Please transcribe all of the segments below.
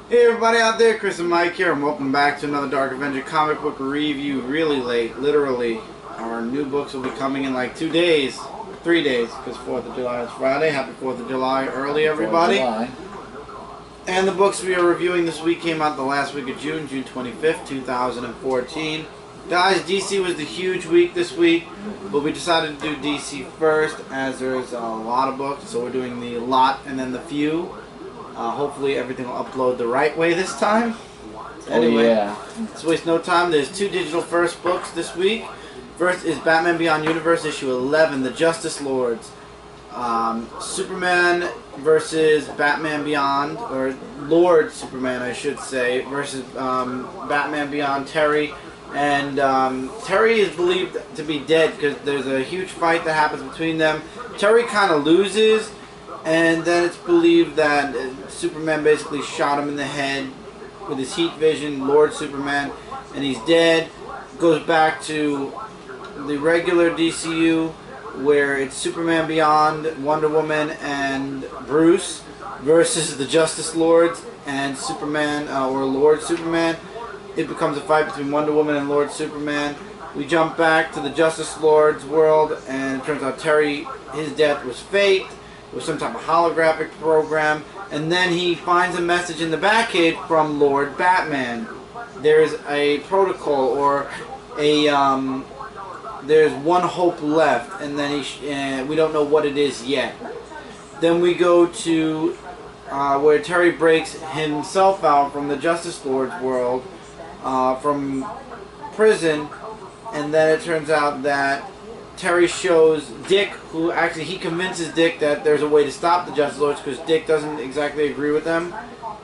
Hey everybody out there, Chris and Mike here, and welcome back to another Dark Avenger Comic Book review. Really late, literally. Our new books will be coming in like 2 days, 3 days, because 4th of July is Friday. Happy 4th of July early, everybody. 4th of July. And the books we are reviewing this week came out the last week of June, June 25th, 2014. Guys, DC was the huge week this week, but we decided to do DC first as there's a lot of books, so we're doing the lot and then the few. Hopefully everything will upload the right way this time. Anyway, yeah. Let's waste no time. There's 2 digital first books this week. First is Batman Beyond Universe issue 11, The Justice Lords. Superman versus Batman Beyond, or Lord Superman I should say, versus Batman Beyond Terry. And Terry is believed to be dead because there's a huge fight that happens between them. Terry kind of loses, and then it's believed that Superman basically shot him in the head with his heat vision, Lord Superman, and he's dead. Goes back to the regular DCU where it's Superman Beyond, Wonder Woman, and Bruce versus the Justice Lords and Superman, or Lord Superman. It becomes a fight between Wonder Woman and Lord Superman. We jump back to the Justice Lord's world, and it turns out Terry, his death was faked. It was some type of holographic program, and then he finds a message in the Batcave from Lord Batman. There's a protocol, or a there's one hope left, and then we don't know what it is yet. Then we go to where Terry breaks himself out from the Justice Lord's world, from prison, and then it turns out that Terry shows Dick, who actually he convinces Dick that there's a way to stop the Justice Lords because Dick doesn't exactly agree with them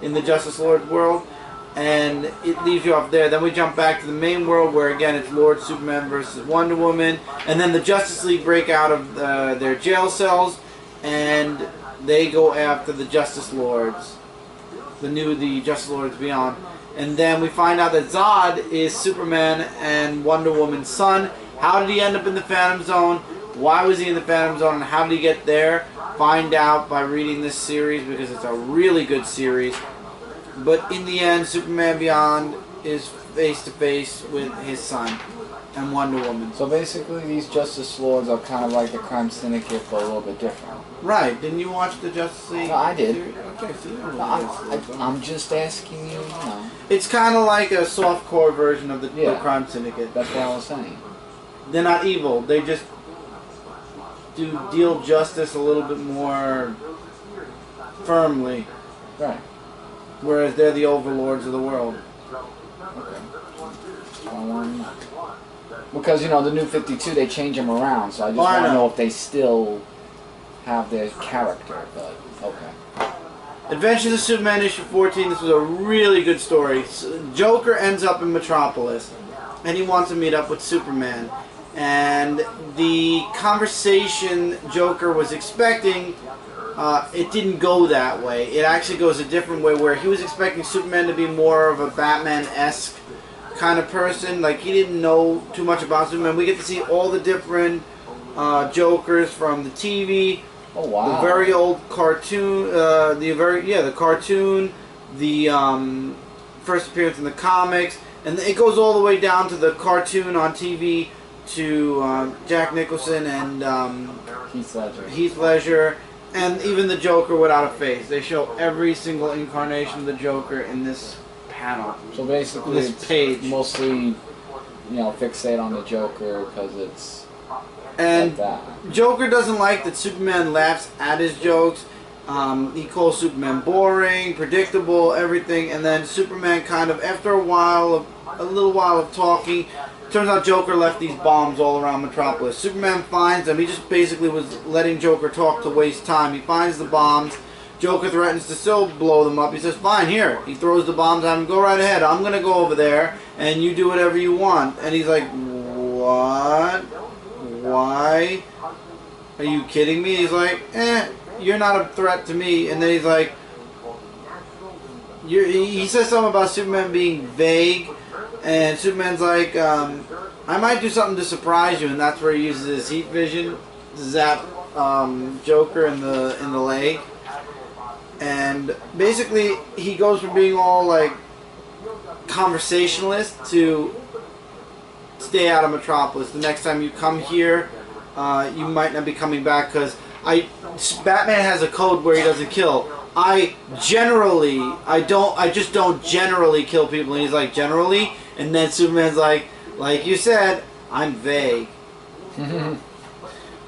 in the Justice Lord world, and it leaves you off there. Then we jump back to the main world where again it's Lord Superman versus Wonder Woman, and then the Justice League break out of their jail cells and they go after the Justice Lords, the Justice Lords Beyond. And then we find out that Zod is Superman and Wonder Woman's son. How did he end up in the Phantom Zone? Why was he in the Phantom Zone? And how did he get there? Find out by reading this series because it's a really good series. But in the end, Superman Beyond is face to face with his son and Wonder Woman. So basically these Justice Lords are kind of like the Crime Syndicate, but a little bit different. Right. Didn't you watch the Justice League? No, I did. Okay, so you know I'm just asking you, It's kind of like a soft-core version of the Crime Syndicate. That's what I was saying. They're not evil. They just deal justice a little bit more firmly. Right. Whereas they're the overlords of the world. Okay. Because, the New 52, they change them around, so I just want to know if they still have their character, but okay. Adventures of Superman issue 14, this was a really good story. Joker ends up in Metropolis, and he wants to meet up with Superman. And the conversation Joker was expecting, it didn't go that way. It actually goes a different way, where he was expecting Superman to be more of a Batman-esque kind of person. Like, he didn't know too much about Superman. We get to see all the different Jokers from the TV. Oh, wow. The very old cartoon, the cartoon, the first appearance in the comics, and it goes all the way down to the cartoon on TV to Jack Nicholson and Heath Ledger, and even the Joker without a face. They show every single incarnation of the Joker in this panel. So basically, this page mostly, fixate on the Joker because it's. And like Joker doesn't like that Superman laughs at his jokes. He calls Superman boring, predictable, everything. And then Superman kind of, after a little while of talking, turns out Joker left these bombs all around Metropolis. Superman finds them. He just basically was letting Joker talk to waste time. He finds the bombs. Joker threatens to still blow them up. He says, fine, here. He throws the bombs at him. Go right ahead. I'm going to go over there, and you do whatever you want. And he's like, what? Why? Are you kidding me? He's like, you're not a threat to me. And then he's like, he says something about Superman being vague, and Superman's like, I might do something to surprise you, and that's where he uses his heat vision to zap Joker in the leg. And basically, he goes from being all like conversationalist to stay out of Metropolis. The next time you come here, you might not be coming back because Batman has a code where he doesn't kill. I just don't generally kill people. And he's like, generally? And then Superman's like you said, I'm vague.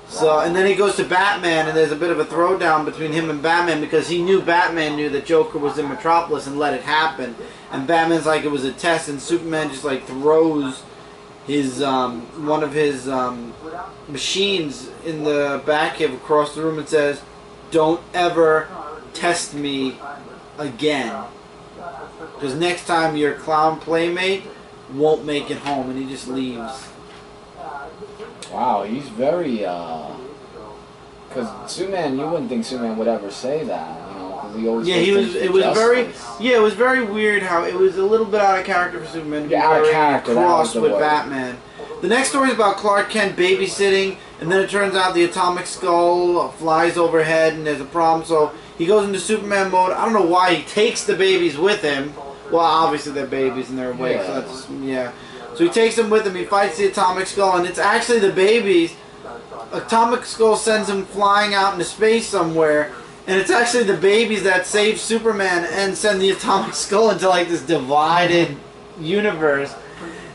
So, and then he goes to Batman, and there's a bit of a throwdown between him and Batman because Batman knew that Joker was in Metropolis and let it happen. And Batman's like it was a test, and Superman just like throws his one of his machines in the Batcave across the room and says, "Don't ever test me again, because next time your clown playmate won't make it home," and he just leaves. Wow, he's very, because Superman, you wouldn't think Superman would ever say that, you know, because he always it was very weird how it was a little bit out of character for Superman to be very cross with Batman. The next story is about Clark Kent babysitting, and then it turns out the atomic skull flies overhead and there's a problem, so he goes into Superman mode. I don't know why he takes the babies with him. Well, obviously they're babies and they're awake, so that's, yeah. So he takes them with him, he fights the Atomic Skull, and it's actually the babies. Atomic Skull sends him flying out into space somewhere, and it's actually the babies that save Superman and send the Atomic Skull into like this divided universe.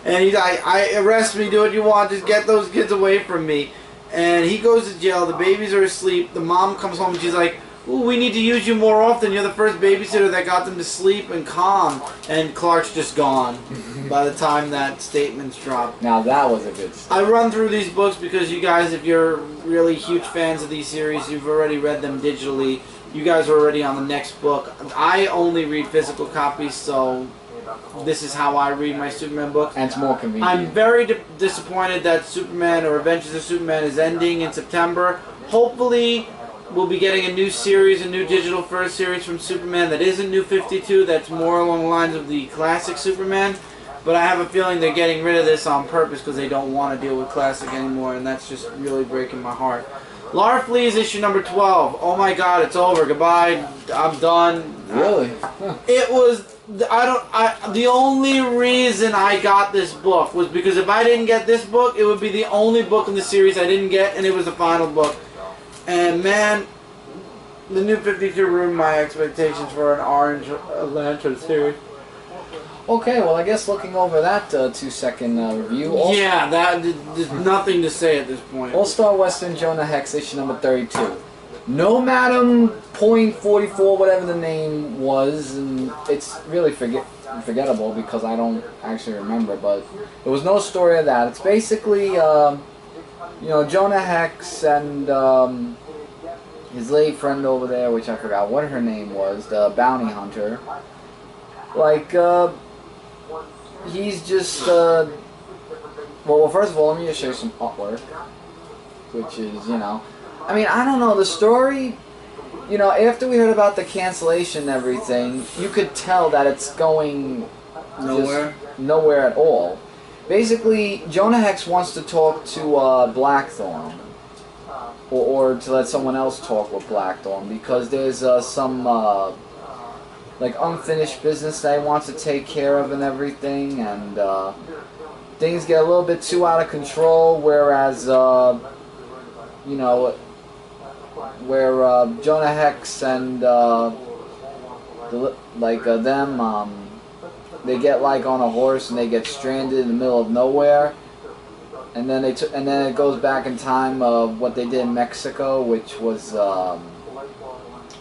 And he's like, arrest me, do what you want, just get those kids away from me. And he goes to jail, the babies are asleep, the mom comes home and she's like, "Ooh, we need to use you more often. You're the first babysitter that got them to sleep and calm." And Clark's just gone by the time that statement's dropped. Now that was a good story. I run through these books because you guys, if you're really huge fans of these series, you've already read them digitally. You guys are already on the next book. I only read physical copies, so this is how I read my Superman books. And it's more convenient. I'm very disappointed that Superman or Adventures of Superman is ending in September. Hopefully we'll be getting a new series, a new digital first series from Superman that isn't New 52, that's more along the lines of the classic Superman. But I have a feeling they're getting rid of this on purpose because they don't want to deal with classic anymore, and that's just really breaking my heart. Larfleeze issue number 12. Oh my god, it's over. Goodbye. I'm done. Really? It was... the only reason I got this book was because if I didn't get this book, it would be the only book in the series I didn't get, and it was the final book. And man, the New 52 ruined my expectations for an Orange Lantern series. Okay, well, I guess looking over that 2-second review. Yeah, there's nothing to say at this point. All-Star Western Jonah Hex, issue number 32. No Madam .44, whatever the name was, and it's really forgettable because I don't actually remember, but there was no story of that. It's basically, you know, Jonah Hex and his lady friend over there, which I forgot what her name was, the bounty hunter. Like, he's just, well, first of all, let me just show you some artwork, which is, you know, I mean, I don't know, the story, you know, after we heard about the cancellation and everything, you could tell that it's going nowhere at all. Basically, Jonah Hex wants to talk to Blackthorn, or to let someone else talk with Blackthorn, because there's some like unfinished business that he wants to take care of and everything, and things get a little bit too out of control, whereas you know, where Jonah Hex and they get like on a horse and they get stranded in the middle of nowhere, and then then it goes back in time of what they did in Mexico, which was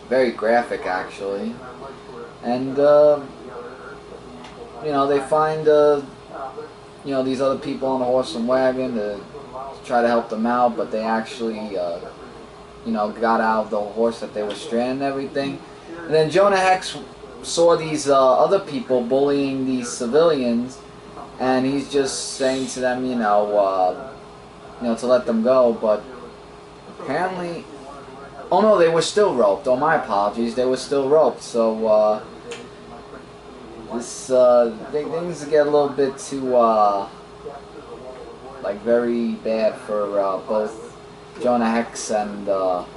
very graphic actually, and you know, they find you know, these other people on the horse and wagon to try to help them out, but they actually you know, got out of the horse that they were stranded and everything. And then Jonah Hex saw these other people bullying these civilians, and he's just saying to them, you know, to let them go. But apparently, oh no, they were still roped. Oh, my apologies, they were still roped. So this things get a little bit too like very bad for both Jonah Hex and what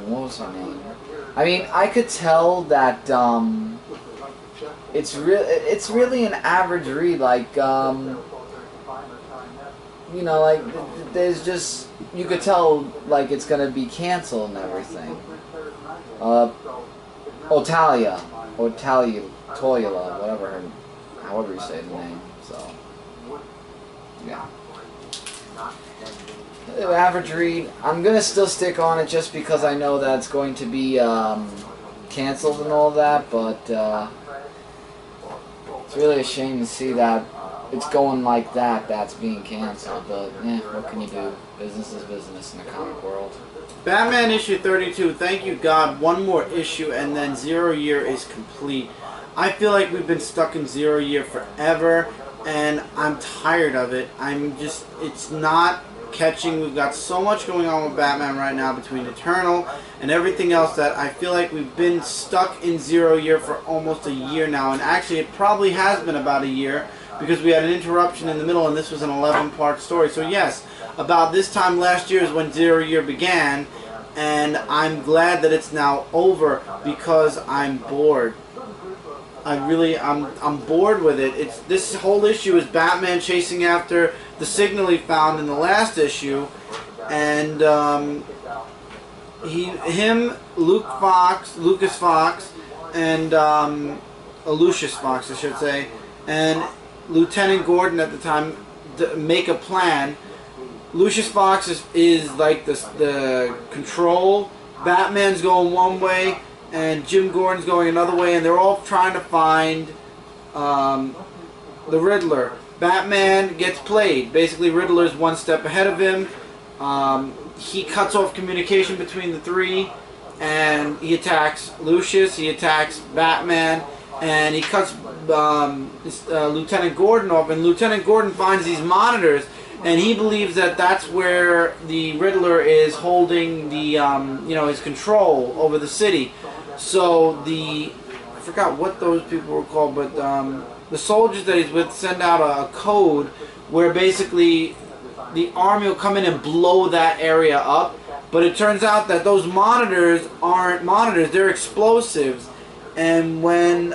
was her name? I mean, I could tell that it's really an average read. Like you know, like there's just, you could tell like it's gonna be canceled and everything. Otalia, Toyula, whatever, however you say the name. So yeah. Average read. I'm gonna still stick on it just because I know that it's going to be canceled and all that, but it's really a shame to see that it's going like that. That's being canceled, but yeah, what can you do? Business is business in the comic world. Batman issue 32. Thank you God. One more issue and then 0 Year is complete. I feel like we've been stuck in 0 Year forever, and I'm tired of it. It's not catching. We've got so much going on with Batman right now between Eternal and everything else that I feel like we've been stuck in 0 Year for almost a year now, and actually it probably has been about a year because we had an interruption in the middle and this was an 11-part story. So yes, about this time last year is when 0 Year began, and I'm glad that it's now over because I'm bored. I'm bored with it. This whole issue is Batman chasing after the signal he found in the last issue, and Lucas Fox, and Lucius Fox, I should say, and Lieutenant Gordon at the time make a plan. Lucius Fox is like the control. Batman's going one way, and Jim Gordon's going another way, and they're all trying to find the Riddler. Batman gets played. Basically, Riddler's one step ahead of him. He cuts off communication between the three, and he attacks Lucius, he attacks Batman, and he cuts Lieutenant Gordon off, and Lieutenant Gordon finds these monitors, and he believes that that's where the Riddler is holding the, his control over the city. So I forgot what those people were called, but the soldiers that he's with send out a code where basically the army will come in and blow that area up. But it turns out that those monitors aren't monitors, they're explosives. And when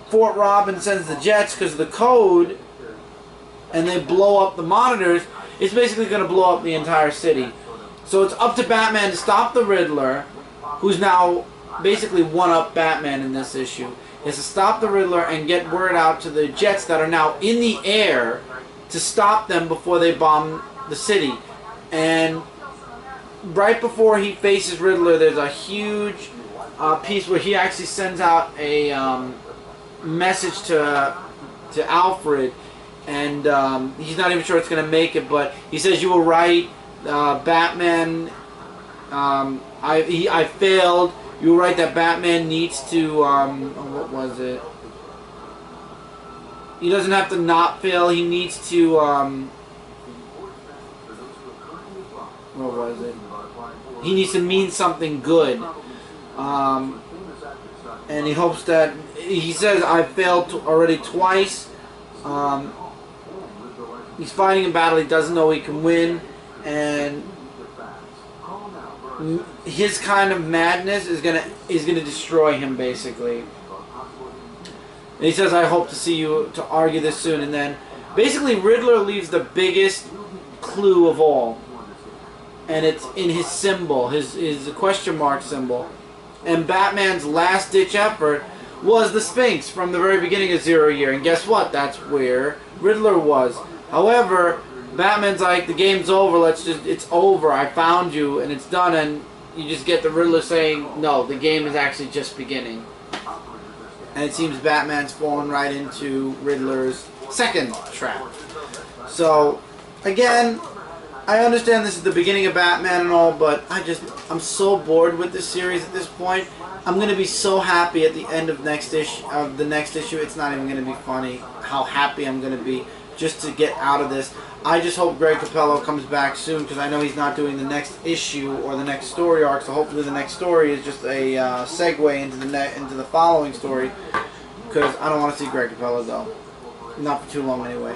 Fort Robin sends the jets because of the code, and they blow up the monitors, it's basically going to blow up the entire city. So it's up to Batman to stop the Riddler, who's now basically one-up Batman in this issue. He has to stop the Riddler and get word out to the jets that are now in the air to stop them before they bomb the city. And right before he faces Riddler, there's a huge piece where he actually sends out a message to Alfred, and he's not even sure it's going to make it, but he says, "You were right, Batman. I failed. You were right that Batman needs to." What was it? He doesn't have to not fail. He needs to. What was it? He needs to mean something good. And he hopes that. He says, "I failed already twice." He's fighting a battle he doesn't know he can win, and his kind of madness is gonna destroy him basically. And he says, "I hope to see you to argue this soon." And then basically Riddler leaves the biggest clue of all, and it's in his symbol, his question mark symbol. And Batman's last ditch effort was the Sphinx from the very beginning of 0 Year, and guess what? That's where Riddler was. However, Batman's like, "The game's over, it's over, I found you, and it's done," and you just get the Riddler saying, "No, the game is actually just beginning." And it seems Batman's fallen right into Riddler's second trap. So, again, I understand this is the beginning of Batman and all, but I'm so bored with this series at this point. I'm going to be so happy at the end of the next issue, it's not even going to be funny how happy I'm going to be just to get out of this. I just hope Greg Capullo comes back soon, because I know he's not doing the next issue or the next story arc, so hopefully the next story is just a segue into the following story, because I don't want to see Greg Capullo go. Not for too long anyway.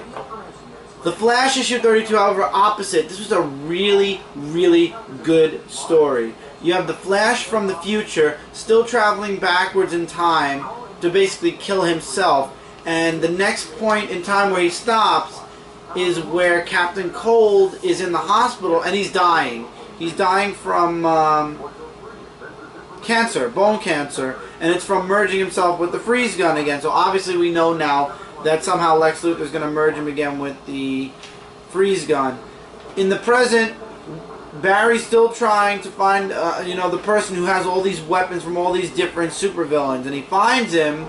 The Flash issue 32, however, opposite. This was a really, really good story. You have the Flash from the future still traveling backwards in time to basically kill himself. And the next point in time where he stops is where Captain Cold is in the hospital and he's dying. He's dying from cancer, bone cancer, and it's from merging himself with the freeze gun again. So obviously we know now that somehow Lex Luthor's going to merge him again with the freeze gun. In the present, Barry's still trying to find, you know, the person who has all these weapons from all these different supervillains, and he finds him.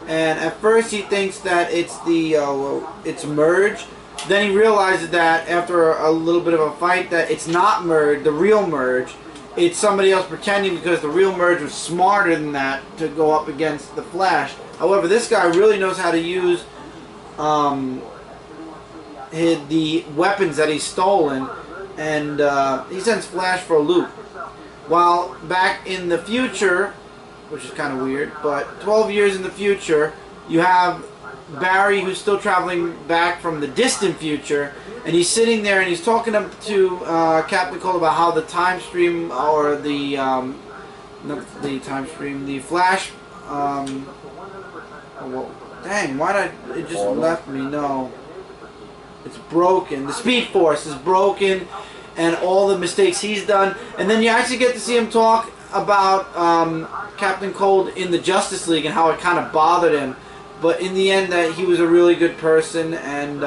And at first he thinks that it's it's Merge. Then he realizes that after a little bit of a fight that it's not Merge, the real Merge. It's somebody else pretending, because the real Merge was smarter than that to go up against the Flash. However, this guy really knows how to use the weapons that he's stolen, and he sends Flash for a loop. While back in the future, which is kind of weird, but 12 years in the future, you have Barry, who's still traveling back from the distant future, and he's sitting there and he's talking to Captain Cold about how the time stream, or the not the time stream, the Flash. Well, dang, why did it just left me? No, it's broken. The Speed Force is broken, and all the mistakes he's done. And then you actually get to see him talk about Captain Cold in the Justice League and how it kind of bothered him. But in the end, that he was a really good person, and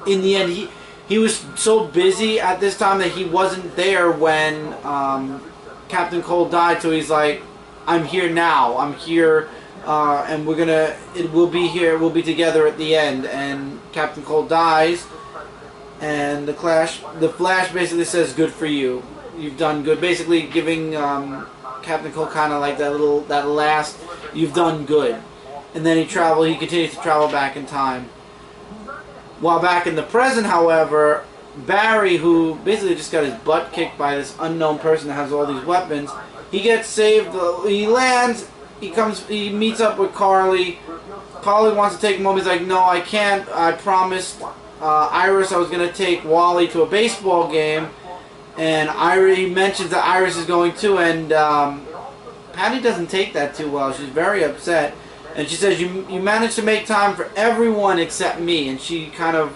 in the end, he was so busy at this time that he wasn't there when Captain Cold died. So he's like, "I'm here now. I'm here, and we'll be here. We'll be together at the end." And Captain Cold dies, and the Flash basically says, "Good for you. You've done good." Basically, giving Captain Cold kind of like that last, "You've done good." And then he continues to travel back in time. While back in the present, however, Barry, who basically just got his butt kicked by this unknown person that has all these weapons, he gets saved. He lands. He meets up with Carly. Carly wants to take him home. He's like, "No, I can't. I promised Iris I was going to take Wally to a baseball game." And he mentions that Iris is going too, and Patty doesn't take that too well. She's very upset, and she says, "You managed to make time for everyone except me," and she kind of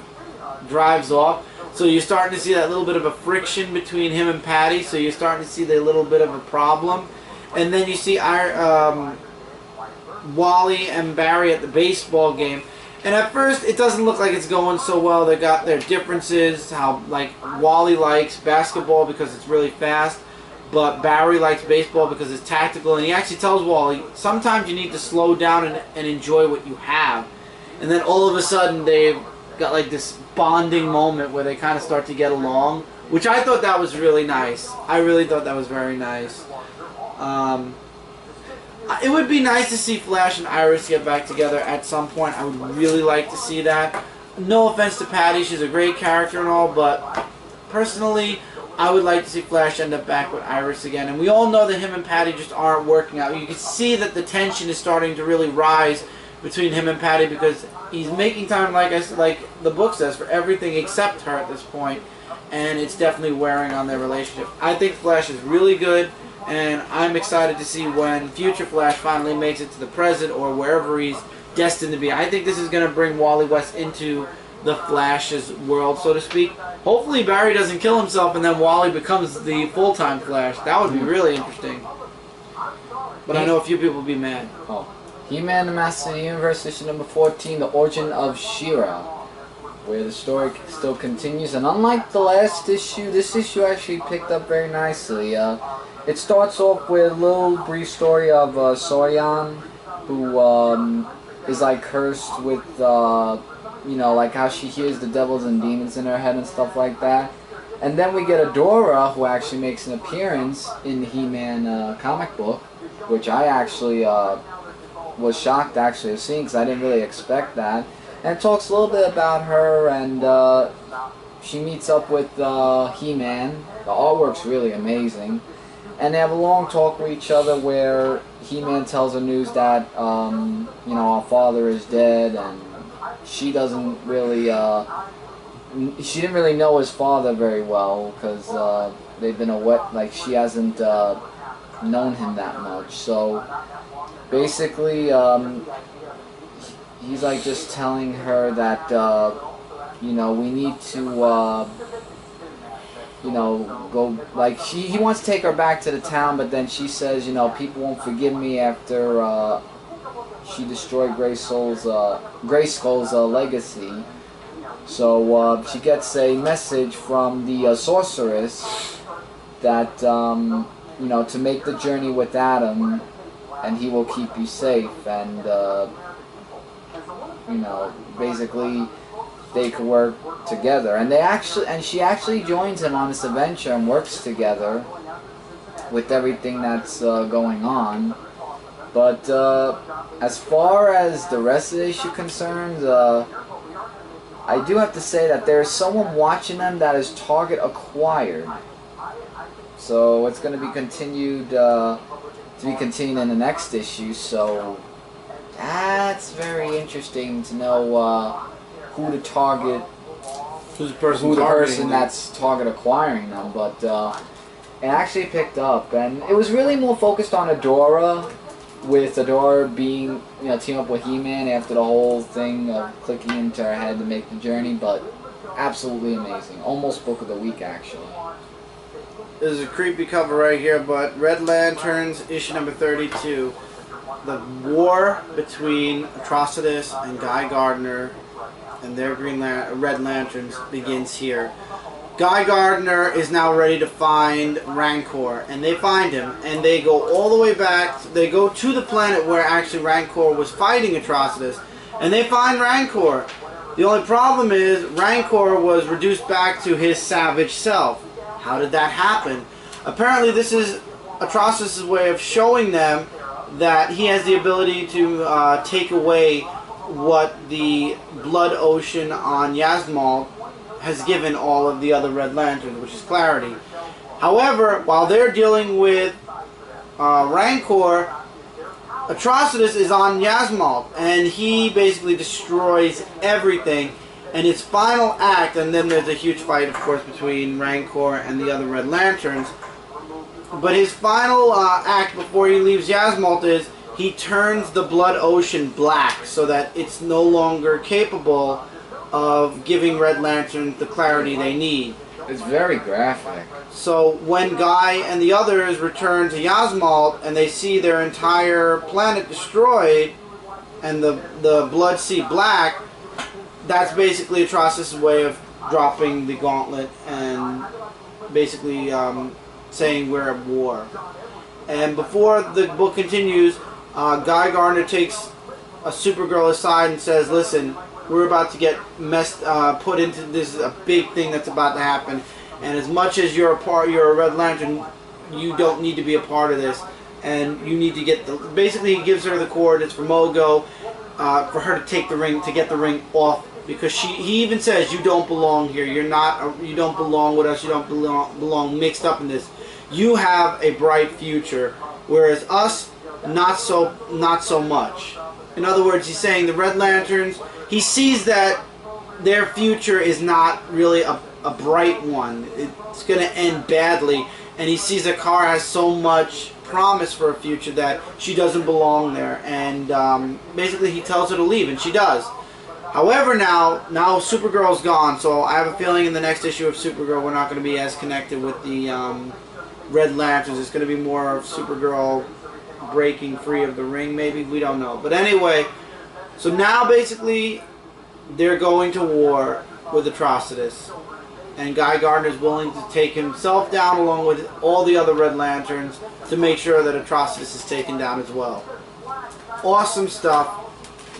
drives off. So you're starting to see that little bit of a friction between him and Patty. So you're starting to see the little bit of a problem, and then you see Wally and Barry at the baseball game. And at first, it doesn't look like it's going so well. They got their differences. How, like, Wally likes basketball because it's really fast, but Barry likes baseball because it's tactical. And he actually tells Wally, sometimes you need to slow down and enjoy what you have. And then all of a sudden, they've got like this bonding moment where they kind of start to get along, which I thought that was really nice. I really thought that was very nice. It would be nice to see Flash and Iris get back together at some point. I would really like to see that. No offense to Patty, she's a great character and all, but personally, I would like to see Flash end up back with Iris again. And we all know that him and Patty just aren't working out. You can see that the tension is starting to really rise between him and Patty, because he's making time, like the book says, for everything except her at this point, and it's definitely wearing on their relationship. I think Flash is really good, and I'm excited to see when future Flash finally makes it to the present or wherever he's destined to be. I think this is going to bring Wally West into the Flash's world, so to speak. Hopefully Barry doesn't kill himself and then Wally becomes the full-time Flash. That would be really interesting. But I know a few people will be mad. Oh. He-Man the Master of the Universe, issue number 14, The Origin of She-Ra, where the story still continues. And unlike the last issue, this issue actually picked up very nicely. It starts off with a little brief story of Soyan, who is like cursed with, you know, like how she hears the devils and demons in her head and stuff like that. And then we get Adora, who actually makes an appearance in the He-Man comic book, which I actually was shocked actually of seeing, because I didn't really expect that. And it talks a little bit about her, and she meets up with He-Man. The artwork's really amazing. And they have a long talk with each other where He-Man tells her news that, you know, our father is dead, and she doesn't really, she didn't really know his father very well because they've been like she hasn't known him that much. So basically, he's like just telling her that you know, we need to you know, go, like, he wants to take her back to the town, but then she says, you know, people won't forgive me after she destroyed Grayskull's legacy. So she gets a message from the sorceress that you know, to make the journey with Adam, and he will keep you safe, and you know, basically they could work together, and she actually joins him on this adventure and works together with everything that's going on. But as far as the rest of the issue concerns, I do have to say that there's someone watching them that is target acquired. So it's going to be continued in the next issue. So that's very interesting to know who the target, who the person that's target acquiring them. But it actually picked up, and it was really more focused on Adora, with Adora being, you know, team up with He-Man after the whole thing of clicking into her head to make the journey. But absolutely amazing, almost book of the week actually. There's a creepy cover right here, but Red Lanterns, issue number 32. The war between Atrocitus and Guy Gardner and their Red Lanterns begins here. Guy Gardner is now ready to find Rancor, and they find him, and they go all the way back. They go to the planet where actually Rancor was fighting Atrocitus, and they find Rancor. The only problem is Rancor was reduced back to his savage self. How did that happen? Apparently this is Atrocitus' way of showing them that he has the ability to take away what the blood ocean on Yasmal has given all of the other Red Lanterns, which is clarity. However, while they're dealing with Rancor, Atrocitus is on Yasmal, and he basically destroys everything. And his final act, and then there's a huge fight, of course, between Rancor and the other Red Lanterns. But his final act before he leaves Yasmal is he turns the blood ocean black so that it's no longer capable of giving Red Lanterns the clarity they need. It's very graphic. So when Guy and the others return to Yasmal and they see their entire planet destroyed and the blood sea black, that's basically Atrocitus' way of dropping the gauntlet and basically saying we're at war. And before the book continues, Guy Gardner takes a Supergirl aside and says, listen, we're about to get put into this a big thing that's about to happen, and as much as you're a Red Lantern, you don't need to be a part of this, and you need to get basically he gives her the coordinates for Mogo, for her to take the ring, to get the ring off, because he even says, you don't belong here, you don't belong with us, you don't belong mixed up in this. You have a bright future, whereas us, not so much. In other words, he's saying the Red Lanterns, he sees that their future is not really a bright one. It's going to end badly, and he sees that Kara has so much promise for a future that she doesn't belong there, and basically he tells her to leave, and she does. However, now Supergirl's gone, so I have a feeling in the next issue of Supergirl we're not going to be as connected with the Red Lanterns. It's going to be more of Supergirl breaking free of the ring, maybe, we don't know. But anyway, so now basically they're going to war with Atrocitus, and Guy Gardner is willing to take himself down along with all the other Red Lanterns to make sure that Atrocitus is taken down as well. Awesome stuff.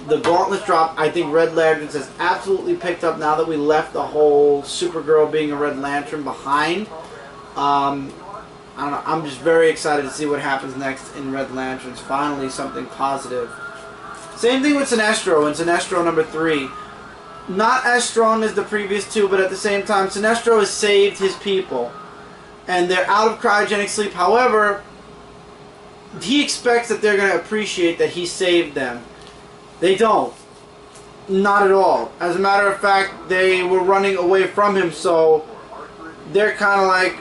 The gauntlet drop, I think Red Lanterns has absolutely picked up now that we left the whole Supergirl being a Red Lantern behind. I don't know, I'm just very excited to see what happens next in Red Lanterns. Finally, something positive. Same thing with Sinestro in Sinestro number 3. Not as strong as the previous two, but at the same time, Sinestro has saved his people. And they're out of cryogenic sleep. However, he expects that they're going to appreciate that he saved them. They don't. Not at all. As a matter of fact, they were running away from him, so they're kind of like,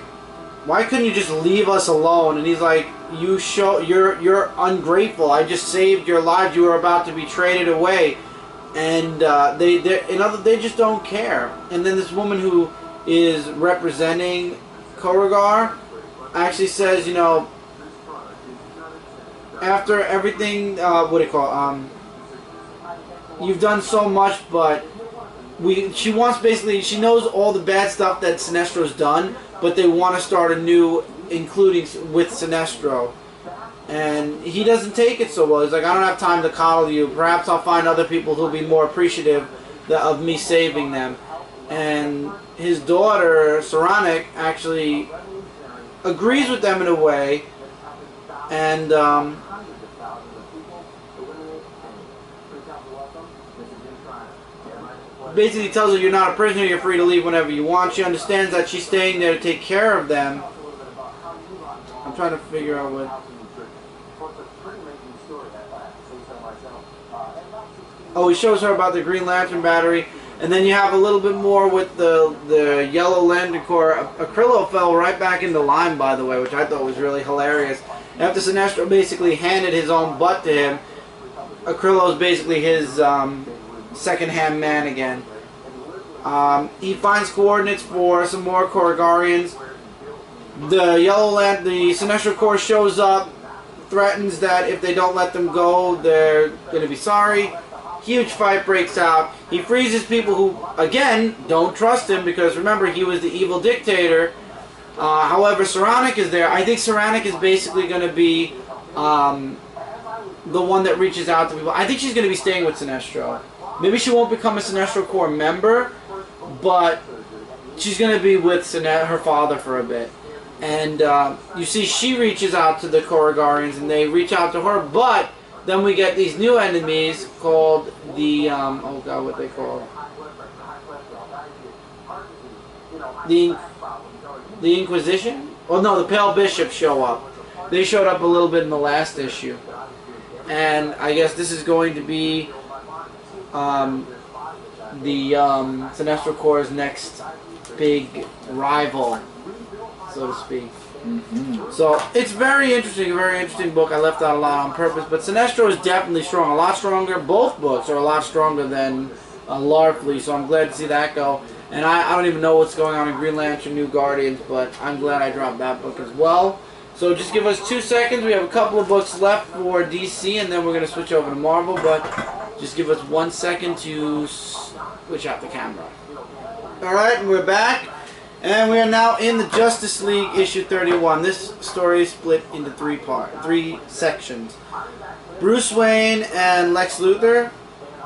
why couldn't you just leave us alone? And he's like, you're ungrateful. I just saved your lives. You were about to be traded away. And they just don't care. And then this woman who is representing Korugar actually says, you know, after everything, what do you call it? You've done so much, but she wants basically, she knows all the bad stuff that Sinestro's done, but they want to start anew, including with Sinestro. And he doesn't take it so well. He's like, I don't have time to coddle you. Perhaps I'll find other people who'll be more appreciative of me saving them. And his daughter, Saronic, actually agrees with them in a way. And basically tells her, you're not a prisoner, you're free to leave whenever you want. She understands that she's staying there to take care of them. I'm trying to figure out what... Oh, he shows her about the Green Lantern battery. And then you have a little bit more with the Yellow Lantern Corps. Acrillo fell right back into line, by the way, which I thought was really hilarious. After Sinestro basically handed his own butt to him, Acrillo's basically his second-hand man again. He finds coordinates for some more Korugarians. The Sinestro Corps shows up, threatens that if they don't let them go, they're going to be sorry. Huge fight breaks out. He freezes people who, again, don't trust him because, remember, he was the evil dictator. However, Saronic is there. I think Saronic is basically going to be the one that reaches out to people. I think she's going to be staying with Sinestro. Maybe she won't become a Sinestro Corps member, but she's going to be with her father for a bit. And you see she reaches out to the Korugarians, and they reach out to her, but then we get these new enemies called the, oh god, what they call the Inquisition? Well, no, the Pale Bishops show up. They showed up a little bit in the last issue. And I guess this is going to be the Sinestro Corps' next big rival, so to speak. Mm-hmm. So it's very interesting, a very interesting book. I left out a lot on purpose, but Sinestro is definitely strong, a lot stronger. Both books are a lot stronger than Larfleeze, so I'm glad to see that go. And I don't even know what's going on in Green Lantern New Guardians, but I'm glad I dropped that book as well. So just give us 2 seconds. We have a couple of books left for DC, and then we're going to switch over to Marvel, but just give us 1 second to switch out the camera. Alright, and we're back. And we are now in the Justice League issue 31. This story is split into three sections. Bruce Wayne and Lex Luthor,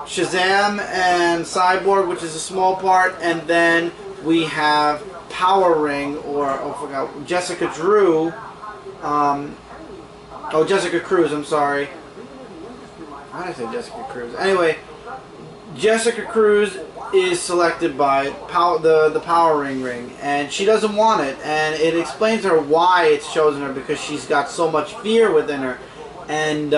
Shazam and Cyborg, which is a small part, and then we have Power Ring, or oh, I forgot, Jessica Drew. Jessica Cruz, I'm sorry. Why did I say Jessica Cruz? Anyway, Jessica Cruz is selected by the Power Ring, and she doesn't want it, and it explains to her why it's chosen her, because she's got so much fear within her, and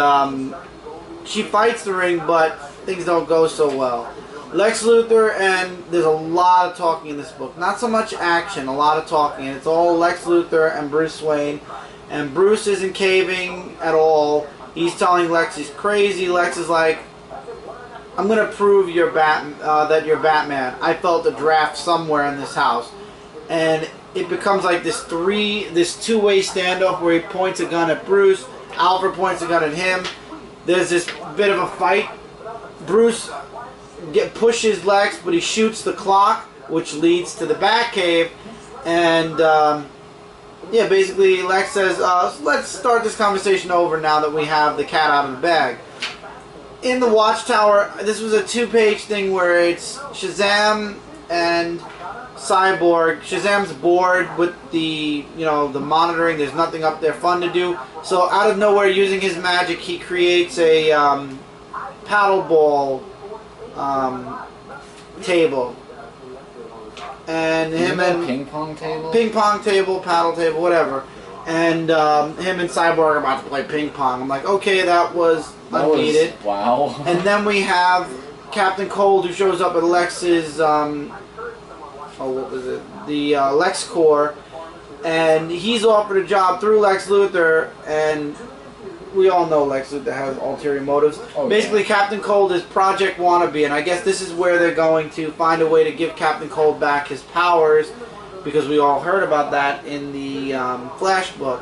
she fights the ring, but things don't go so well. Lex Luthor, and there's a lot of talking in this book, not so much action, a lot of talking, and it's all Lex Luthor and Bruce Wayne, and Bruce isn't caving at all. He's telling Lex he's crazy. Lex is like, I'm gonna prove you're that you're Batman. I felt a draft somewhere in this house, and it becomes like this two-way standoff where he points a gun at Bruce. Alfred points a gun at him. There's this bit of a fight. Bruce pushes Lex, but he shoots the clock, which leads to the Batcave, and yeah, basically Lex says, let's start this conversation over now that we have the cat out of the bag. In the Watchtower, this was a 2-page thing where it's Shazam and Cyborg. Shazam's bored with the monitoring. There's nothing up there fun to do. So out of nowhere, using his magic, he creates a paddleball table. And him and ping pong table, paddle table, whatever. And him and Cyborg are about to play ping pong. I'm like, okay, that was unneeded. Wow. And then we have Captain Cold, who shows up at Lex's, what was it? The Lex Corps, and he's offered a job through Lex Luthor, and we all know Lex Luthor has ulterior motives. Oh, basically, yeah. Captain Cold is Project Wannabe, and I guess this is where they're going to find a way to give Captain Cold back his powers, because we all heard about that in the Flash book.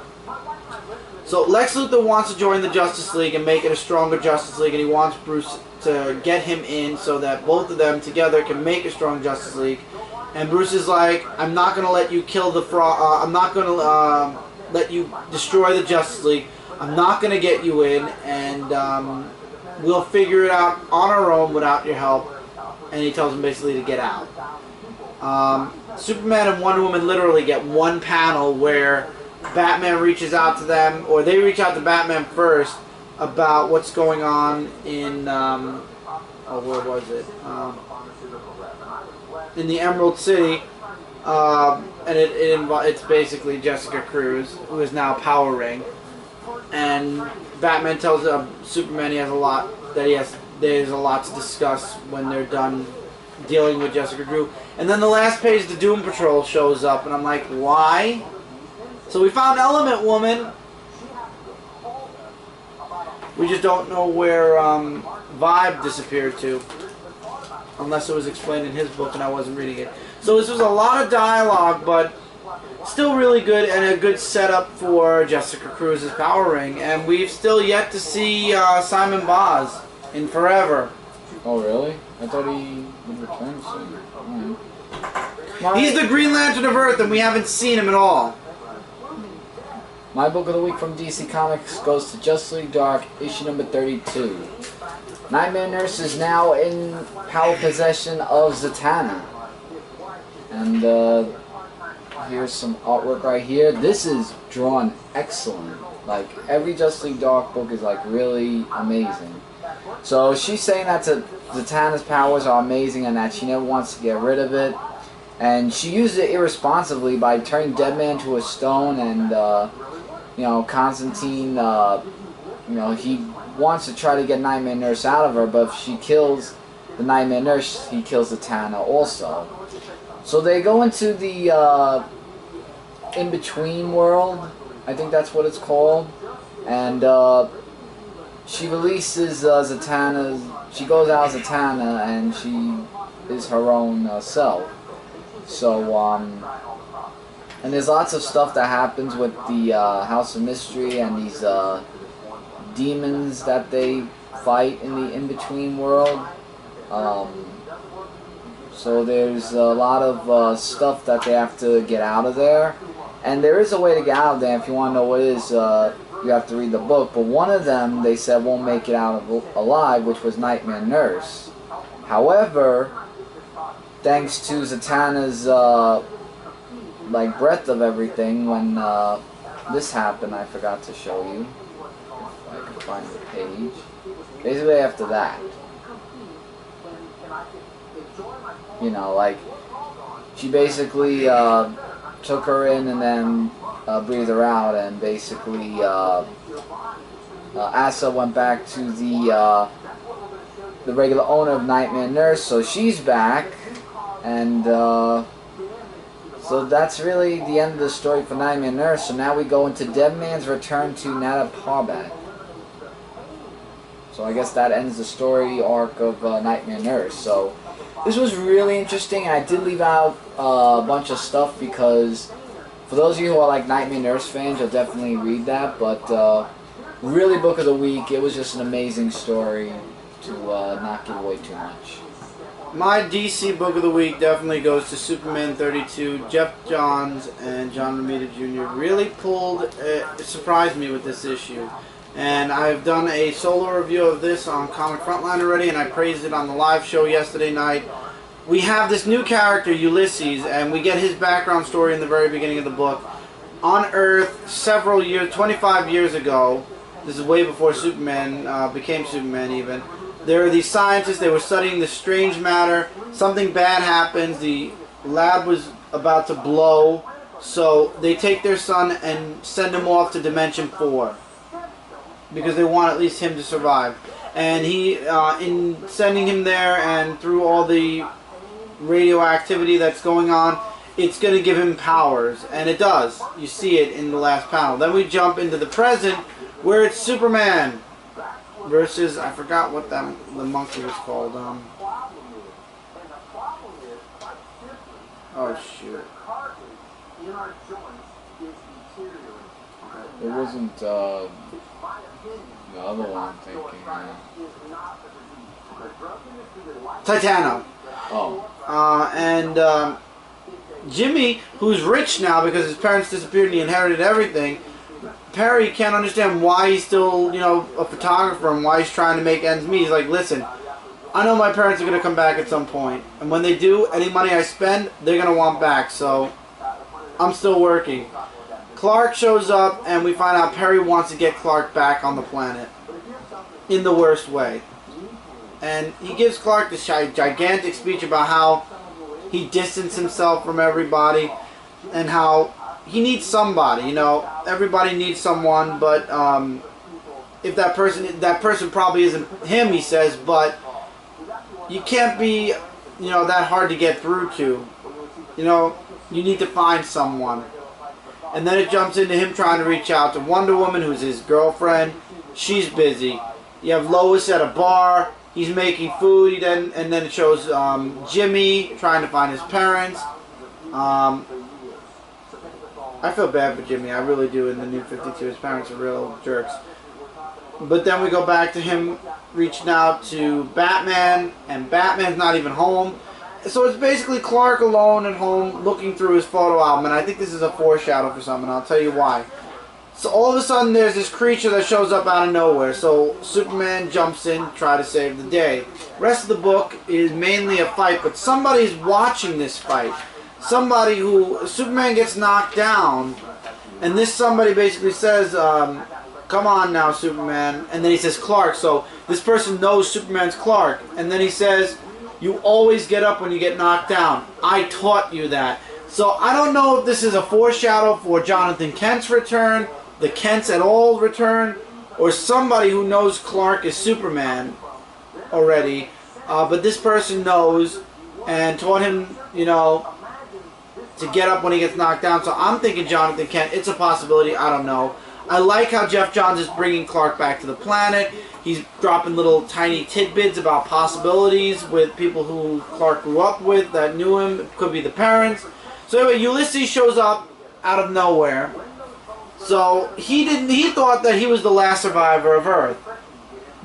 So Lex Luthor wants to join the Justice League and make it a stronger Justice League, and he wants Bruce to get him in so that both of them together can make a strong Justice League. And Bruce is like, I'm not going to let you kill the I'm not going to let you destroy the Justice League. I'm not going to get you in, and we'll figure it out on our own without your help. And he tells him basically to get out. Superman and Wonder Woman literally get one panel where Batman reaches out to them, or they reach out to Batman first about what's going on in, where was it? In the Emerald City, and it's basically Jessica Cruz, who is now Power Ring, and Batman tells Superman there's a lot to discuss when they're done dealing with Jessica Cruz. And then the last page, the Doom Patrol shows up, and I'm like, why? So we found Element Woman. We just don't know where Vibe disappeared to. Unless it was explained in his book and I wasn't reading it. So this was a lot of dialogue, but still really good and a good setup for Jessica Cruz's Power Ring. And we've still yet to see Simon Baz in Forever. Oh, really? I thought he would return soon. Right. He's the Green Lantern of Earth, and we haven't seen him at all. My book of the week from DC Comics goes to Justice League Dark, issue number 32. Nightmare Nurse is now in possession of Zatanna. And here's some artwork right here. This is drawn excellent. Like, every Justice League Dark book is like really amazing. So she's saying that Zatanna's powers are amazing and that she never wants to get rid of it. And she uses it irresponsibly by turning Deadman to a stone, and Constantine, he wants to try to get Nightmare Nurse out of her, but if she kills the Nightmare Nurse, he kills Zatanna also. So they go into the in-between world, I think that's what it's called, and she releases Zatanna. She goes out as Zatanna, and she is her own self. So, and there's lots of stuff that happens with the House of Mystery and these demons that they fight in the in-between world. So there's a lot of stuff that they have to get out of there. And there is a way to get out of there. If you want to know what it is, you have to read the book. But one of them, they said, won't make it out alive, which was Nightmare Nurse. However, thanks to Zatanna's breadth of everything, when this happened, I forgot to show you, if I can find the page. Basically after that, she basically took her in and then breathed her out, and basically Asa went back to the regular owner of Nightmare Nurse, so she's back, and so that's really the end of the story for Nightmare Nurse. So now we go into Deadman's return to Nada Parbat. So I guess that ends the story arc of Nightmare Nurse. So this was really interesting, and I did leave out a bunch of stuff because for those of you who are like Nightmare Nurse fans, you'll definitely read that. But really, book of the week, it was just an amazing story to not give away too much. My DC book of the week definitely goes to Superman 32. Jeff Johns and John Romita Jr. really surprised me with this issue. And I've done a solo review of this on Comic Frontline already, and I praised it on the live show yesterday night. We have this new character, Ulysses, and we get his background story in the very beginning of the book. On Earth, several years, 25 years ago, this is way before Superman became Superman even, there are these scientists, they were studying this strange matter. Something bad happens, the lab was about to blow, so they take their son and send him off to Dimension 4. Because they want at least him to survive. and he, in sending him there and through all the radioactivity that's going on, it's going to give him powers, and it does. You see it in the last panel. Then we jump into the present, where it's Superman versus, I forgot what the monkey was called. Oh shoot! It wasn't the other one I'm thinking. Titano. Oh. And Jimmy, who's rich now because his parents disappeared and he inherited everything. Perry can't understand why he's still, you know, a photographer and why he's trying to make ends meet. He's like, listen, I know my parents are going to come back at some point, and when they do, any money I spend, they're going to want back, so I'm still working. Clark shows up, and we find out Perry wants to get Clark back on the planet in the worst way. And he gives Clark this gigantic speech about how he distanced himself from everybody and how he needs somebody. You know, everybody needs someone, but if that person probably isn't him, he says, but you can't be, you know, that hard to get through to. You know, you need to find someone. And then it jumps into him trying to reach out to Wonder Woman, who's his girlfriend. She's busy. You have Lois at a bar. He's making food. And then it shows Jimmy trying to find his parents. I feel bad for Jimmy. I really do. In the New 52, his parents are real jerks. But then we go back to him reaching out to Batman, and Batman's not even home. So it's basically Clark alone at home looking through his photo album, and I think this is a foreshadow for something. I'll tell you why. So all of a sudden there's this creature that shows up out of nowhere. So Superman jumps in to try to save the day. The rest of the book is mainly a fight, but somebody's watching this fight. Somebody who, Superman gets knocked down, and this somebody basically says, come on now, Superman. And then he says Clark. So this person knows Superman's Clark. And then he says, you always get up when you get knocked down. I taught you that. So I don't know if this is a foreshadow for Jonathan Kent's return, the Kents at all return, or somebody who knows Clark is Superman already. But this person knows and taught him, you know, to get up when he gets knocked down. So I'm thinking Jonathan Kent. It's a possibility. I don't know. I like how Jeff Johns is bringing Clark back to the planet. He's dropping little tiny tidbits about possibilities with people who Clark grew up with that knew him. It could be the parents. So anyway, Ulysses shows up out of nowhere. So he thought that he was the last survivor of Earth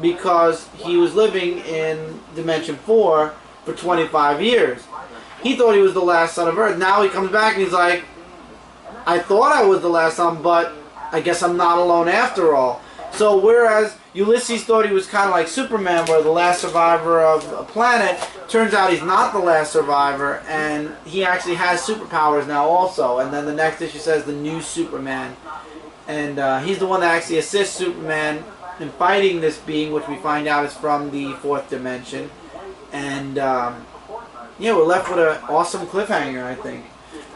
because he was living in Dimension 4 for 25 years. He thought he was the last son of Earth. Now he comes back and he's like, I thought I was the last son, but I guess I'm not alone after all. So whereas Ulysses thought he was kind of like Superman, where the last survivor of a planet, turns out he's not the last survivor, and he actually has superpowers now also. And then the next issue says the new Superman. And he's the one that actually assists Superman in fighting this being, which we find out is from the fourth dimension. And yeah, we're left with an awesome cliffhanger, I think.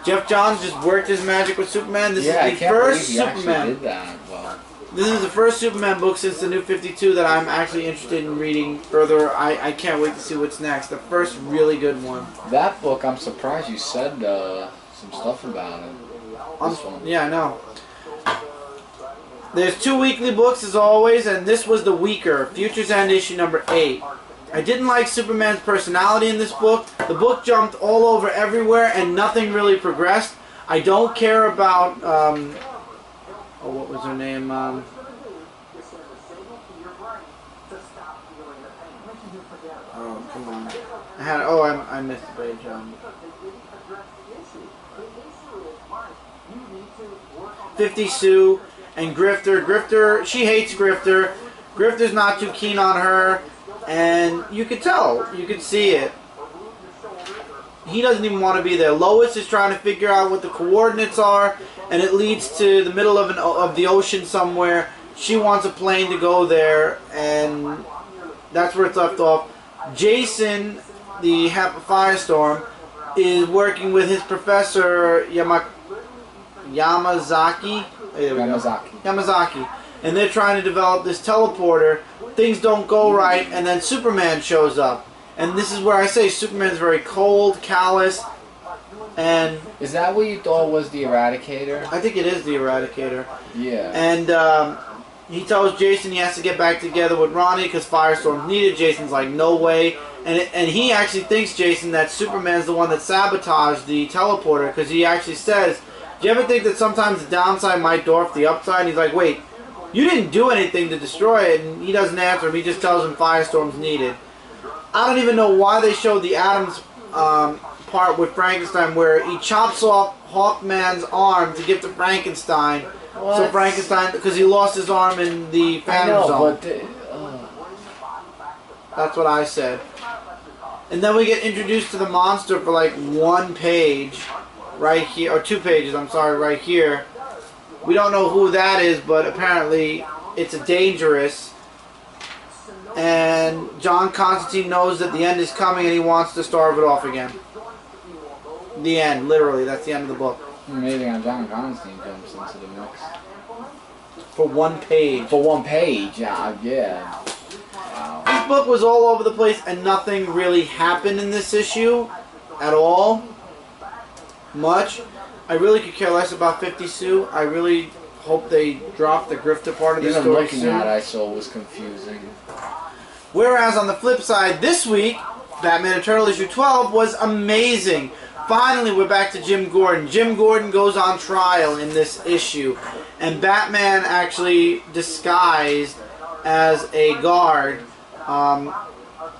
Jeff Johns just worked his magic with Superman. This is the first Superman. Did that well. This is the first Superman book since the New 52 that I'm actually interested in reading further. I can't wait to see what's next. The first really good one. That book, I'm surprised you said some stuff about it. Yeah, I know. There's 2 weekly books as always, and this was the weaker. Future's End issue number 8. I didn't like Superman's personality in this book. The book jumped all over everywhere and nothing really progressed. I don't care about, oh, what was her name? Oh, come on. I missed the page. 50 Sue and Grifter. Grifter, she hates Grifter. Grifter's not too keen on her. And you could tell. You could see it. He doesn't even want to be there. Lois is trying to figure out what the coordinates are, and it leads to the middle of the ocean somewhere. She wants a plane to go there, and that's where it's left off. Jason, the Firestorm, is working with his professor Yamazaki. Yamazaki. And they're trying to develop this teleporter things don't go right, and then Superman shows up. And this is where I say Superman's very cold, callous, and... Is that what you thought was the Eradicator? I think it is the Eradicator. Yeah. And he tells Jason he has to get back together with Ronnie because Firestorm's needed. Jason's like, no way. And he actually thinks, Jason, that Superman's the one that sabotaged the teleporter because he actually says, do you ever think that sometimes the downside might dwarf the upside? And he's like, wait, you didn't do anything to destroy it. And he doesn't answer him. He just tells him Firestorm's needed. I don't even know why they showed the Adams part with Frankenstein where he chops off Hawkman's arm to give to Frankenstein. What? So Frankenstein, because he lost his arm in the Phantom Zone. That's what I said. And then we get introduced to the monster for like 1 page, right here, or 2 pages, I'm sorry, right here. We don't know who that is, but apparently it's a Dangerous. And John Constantine knows that the end is coming and he wants to starve it off again. The end, literally, that's the end of the book. Amazing how John Constantine comes into the mix. For 1 page. For 1 page, yeah. Wow. This book was all over the place and nothing really happened in this issue at all. Much. I really could care less about 50 Sue. I really hope they drop the grifter part of the story Even looking soon. at it, I saw was confusing. Whereas on the flip side, this week, Batman Eternal issue 12 was amazing. Finally, we're back to Jim Gordon. Jim Gordon goes on trial in this issue. And Batman, actually disguised as a guard,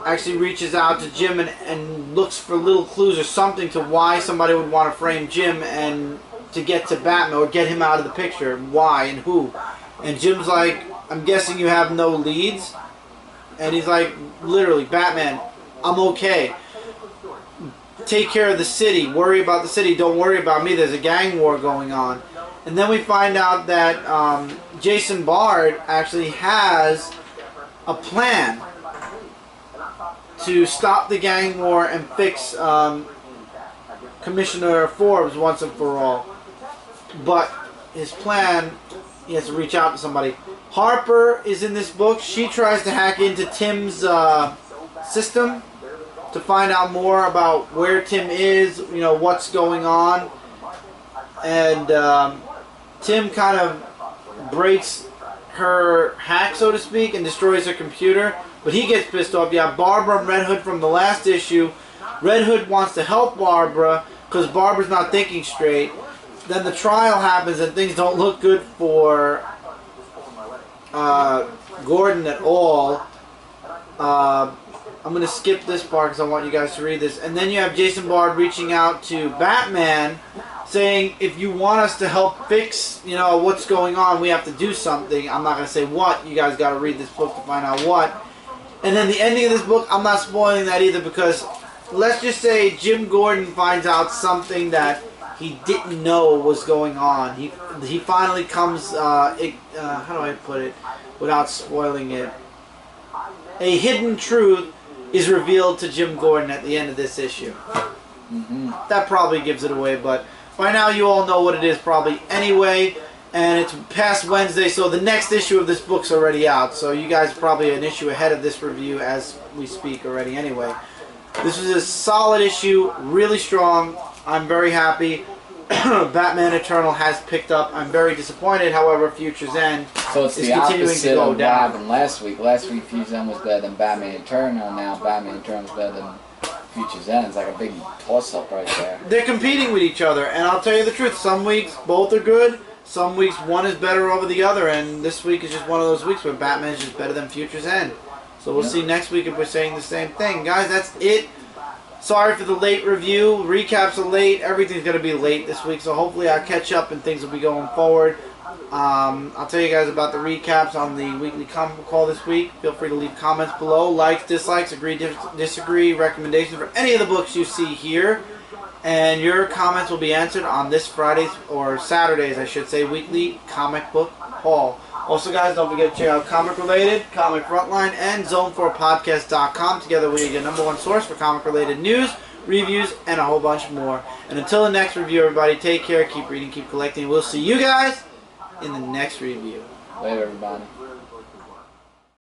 actually reaches out to Jim and looks for little clues or something to why somebody would want to frame Jim and to get to Batman or get him out of the picture. Why and who. And Jim's like, I'm guessing you have no leads? And he's like, literally, Batman, I'm okay. Take care of the city. Worry about the city. Don't worry about me. There's a gang war going on. And then we find out that Jason Bard actually has a plan to stop the gang war and fix Commissioner Forbes once and for all. But his plan, he has to reach out to somebody. Harper is in this book. She tries to hack into Tim's system to find out more about where Tim is, you know, what's going on. And Tim kind of breaks her hack, so to speak, and destroys her computer. But he gets pissed off. Yeah, Barbara and Red Hood from the last issue. Red Hood wants to help Barbara because Barbara's not thinking straight. Then the trial happens and things don't look good for Gordon at all. I'm going to skip this part because I want you guys to read this. And then you have Jason Bard reaching out to Batman saying, if you want us to help fix, you know, what's going on, we have to do something. I'm not going to say what. You guys got to read this book to find out what. And then the ending of this book, I'm not spoiling that either because let's just say Jim Gordon finds out something that he didn't know was going on. He finally comes, how do I put it without spoiling it? A hidden truth is revealed to Jim Gordon at the end of this issue. That probably gives it away, but by now you all know what it is probably anyway, and it's past Wednesday, so the next issue of this book's already out, so you guys are probably an issue ahead of this review as we speak already anyway. This was a solid issue, really strong. I'm very happy. Batman Eternal has picked up. I'm very disappointed, however, Future's End so it's is the continuing to opposite go of down. what happened last week. Last week Future's End was better than Batman Eternal. Now Batman Eternal is better than Future's End. It's like a big toss-up right there. They're competing with each other, and I'll tell you the truth. Some weeks both are good. Some weeks one is better over the other, and this week is just one of those weeks where Batman's just better than Future's End. So we'll see next week if we're saying the same thing. Guys, that's it. Sorry for the late review. Recaps are late. Everything's going to be late this week, so hopefully I'll catch up and things will be going forward. I'll tell you guys about the recaps on the weekly comic book call this week. Feel free to leave comments below. Likes, dislikes, agree, disagree, recommendations for any of the books you see here. And your comments will be answered on this Friday's, or Saturday's, I should say, weekly comic book haul. Also, guys, don't forget to check out Comic Related, Comic Frontline, and Zone4Podcast.com. Together, we are your #1 source for comic-related news, reviews, and a whole bunch more. And until the next review, everybody, take care, keep reading, keep collecting. We'll see you guys in the next review. Later, everybody.